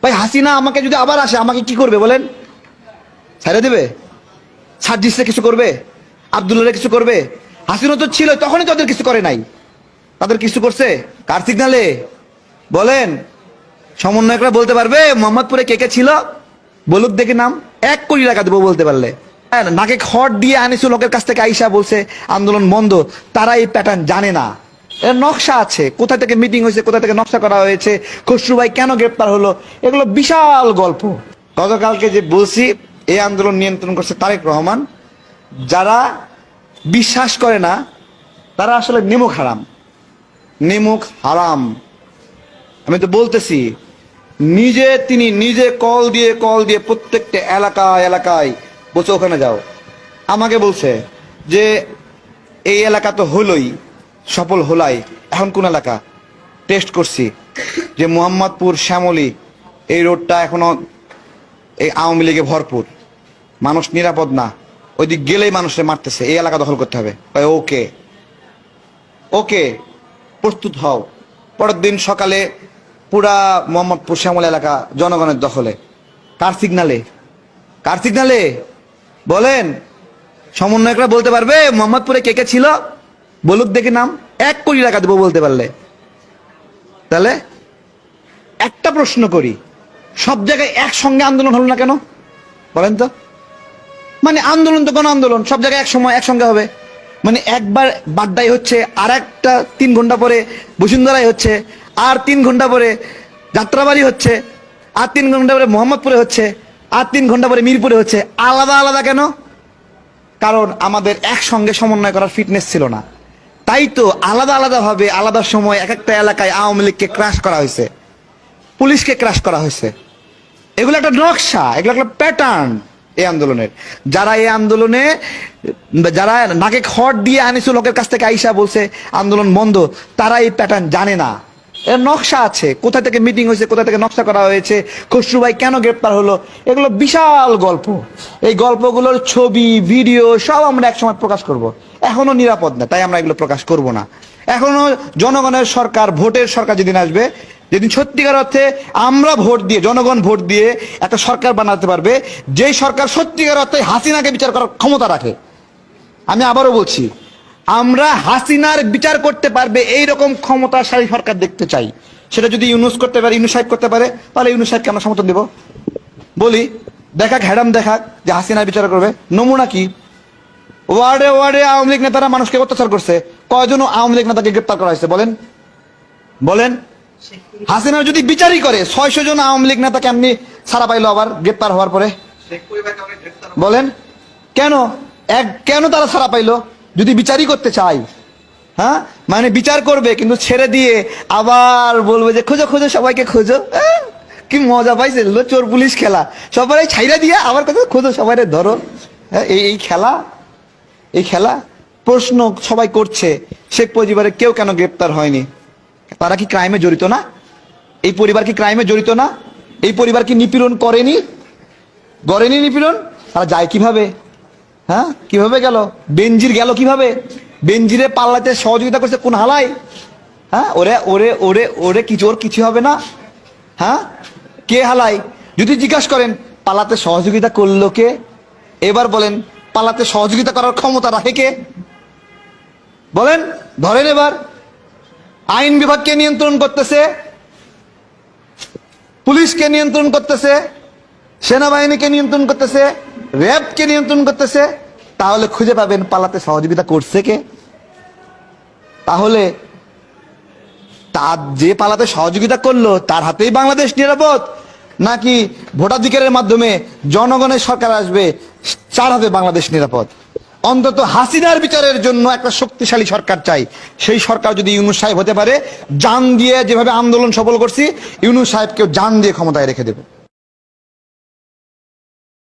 ভাই হাসিনা আমাকে যদি আবার আসে আমাকে কি করবে বলেন? ছেড়ে দেবে? সার্জিসে কিছু করবে? আব্দুল্লাহ কিছু করবে? হাসিনা তো ছিল তখনই তো ওদের কিছু করে নাই। তাদের কিছু করছে কার সিগনালে? বলেন, সমন্বয়করা বলতে পারবে মোহাম্মদপুরে কে কে ছিল? বলুক দেখে নাম। 1 কোটি টাকা দেবো বলতে পারলে। হ্যাঁ, নাকে খড় দিয়ে আনিসুল হকের কাছ থেকে আইসা বলছে আন্দোলন বন্ধ। তারা এই প্যাটার্ন জানে না। এর নকশা আছে, কোথা থেকে মিটিং হয়েছে, কোথা থেকে নকশা করা হয়েছে, খসরু ভাই কেন গ্রেপ্তার হলো, এগুলো বিশাল গল্প। গতকালকে যে বলছি এই আন্দোলন নিয়ন্ত্রণ করছে তারেক রহমান। যারা বিশ্বাস করে না তারা আসলে নিমুখ হারাম, নিমুখ হারাম। আমি তো বলতেছি, তিনি নিজে কল দিয়ে প্রত্যেকটা এলাকায় বলছে ওখানে যাও। আমাকে বলছে যে এই এলাকা তো হলোই, সফল হলাই, এখন কোন এলাকা? টেস্ট করছি যে মোহাম্মদপুর শ্যামলী এই রোডটা এখনো এই আওয়ামী লীগে ভরপুর, মানুষ নিরাপদ না, ওইদিক গেলেই মানুষে মারতেছে, এই এলাকা দখল করতে হবে। ওকে ওকে, প্রস্তুত হও। পরের দিন সকালে পুরা মোহাম্মদপুর শ্যামল এলাকা জনগণের দখলে। কার সিগনালে? কার সিগনালে? বলেন, সমন্বয়করা বলতে পারবে মোহাম্মদপুরে কে কে ছিল? বলুক দেখে নাম। 1 কোটি টাকা দেবো বলতে পারলে। তাহলে একটা প্রশ্ন করি, সব জায়গায় একসঙ্গে আন্দোলন হলো না কেন বলেন তো? মানে আন্দোলন তো কোন আন্দোলন সব জায়গায় এক সময় একসঙ্গে হবে? মানে একবার বাড্ডায় হচ্ছে, আর একটা 3 ঘন্টা পরে বসুন্ধরায় হচ্ছে, আর 3 ঘন্টা পরে যাত্রাবাড়ি হচ্ছে, আর 3 ঘন্টা পরে মোহাম্মদপুরে হচ্ছে, আর 3 ঘন্টা পরে মিরপুরে হচ্ছে। আলাদা আলাদা কেন? কারণ আমাদের একসঙ্গে সমন্বয় করার ফিটনেস ছিল না। তাই তো আলাদা আলাদা ভাবে আলাদা সময় এক একটা এলাকায় আওয়ামী লীগকে ক্রাশ করা হয়েছে, পুলিশকে ক্রাশ করা হয়েছে। এগুলো একটা নকশা, এগুলো একটা প্যাটার্ন এই আন্দোলনের। যারা এই আন্দোলনে যারা নাকে খড় দিয়ে আনিসুল হকের কাছ থেকে আইসা বলছে আন্দোলন বন্ধ, তারা এই প্যাটার্ন জানে না। এর নকশা আছে, কোথা থেকে মিটিং হয়েছে, কোথা থেকে নকশা করা হয়েছে, খসরু ভাই কেন গ্রেপ্তার হলো, এগুলো বিশাল গল্প। এই গল্পগুলোর ছবি ভিডিও সব আমরা একসময় প্রকাশ করব। এখনো নিরাপদ না, তাই আমরা এগুলো প্রকাশ করব না। এখনো জনগণের সরকার, ভোটের সরকার যেদিন আসবে, যেদিন সত্যিকার অর্থে আমরা ভোট দিয়ে, জনগণ ভোট দিয়ে একটা সরকার বানাতে পারবে, যেই সরকার সত্যিকার অর্থে হাসিনাকে বিচার করার ক্ষমতা রাখে। আমি আবারও বলছি, আমরা হাসিনার বিচার করতে পারবে এইরকম ক্ষমতাশালী সরকার দেখতে চাই। সেটা যদি ইউনূস করতে পারে, ইউনূস সাহেব করতে পারে, তাহলে ইউনূস সাহেবকে আমরা সমর্থন দেব। বলি দেখাক, হ্যাডাম দেখাক যে হাসিনার বিচার করবে। নমুনা কি? ওয়ার্ডে ওয়ার্ডে আওয়ামী লীগ নেতারা মানুষকে অত্যাচার করছে। কয়জন আওয়ামী লীগ নেতাকে গ্রেপ্তার করা হয়েছে বলেন? বলেন, হাসিনার যদি বিচারই করে 600 জন আওয়ামী লীগ নেতা কেমনি ছাড়া পাইলো আবার গ্রেপ্তার হওয়ার পরে? বলেন কেন? কেন তারা ছাড়া পাইলো? যদি বিচারই করতে চাই, হ্যাঁ, মানে বিচার করবে কিন্তু ছেড়ে দিয়ে আবার বলবে যে খোঁজো খোঁজো, সবাইকে খোঁজো। কি মজা পাইছে চোর পুলিশ খেলা, সবাই ছাইরা দিয়ে আবার কথা খোঁজো, সবাই ধরো। এই খেলা, এই খেলা। প্রশ্ন সবাই করছে, শেখ মুজিবের কেউ কেন গ্রেপ্তার হয়নি? তারা কি ক্রাইমে জড়িত না? এই পরিবার কি ক্রাইমে জড়িত না? এই পরিবার কি নিপীড়ন করেনি? গড়েনি নিপীড়ন? তারা যায় কিভাবে? হ্যাঁ, কিভাবে গেল? বেনজির গেল কিভাবে? বেনজিরে পাল্লাতে সহযোগিতা করছে কোন হালায়? হ্যাঁ, ওরে ওরে ওরে ওরে কিছু, ওর কিছু হবে না। হ্যাঁ, কে হালায়? যদি জিজ্ঞাসা করেন পালাতে সহযোগিতা করলো কে, এবার বলেন পালাতে সহযোগিতা করার ক্ষমতা রাখে কে? বলেন, ধরেন এবার আইন বিভাগকে নিয়ন্ত্রণ করতেছে, পুলিশকে নিয়ন্ত্রণ করতেছে, সেনাবাহিনীকে নিয়ন্ত্রণ করতেছে, র্যাবকে নিয়ন্ত্রণ করতেছে। তাহলে খুঁজে পাবেন পালাতে সহযোগিতা করছে কে? তাহলে তার যে পালাতে সহযোগিতা করলো তার হাতেই বাংলাদেশ নিরাপদ, নাকি ভোটাধিকারের মাধ্যমে জনগণের সরকার আসবে তার হাতে বাংলাদেশ নিরাপদ? অন্তত হাসিনার বিচারের জন্য একটা শক্তিশালী সরকার চাই। সেই সরকার যদি ইউনূস সাহেব হতে পারে, জান দিয়ে যেভাবে আন্দোলন সফল করছি, ইউনূস সাহেবকেও জান দিয়ে ক্ষমতায় রেখে দেব।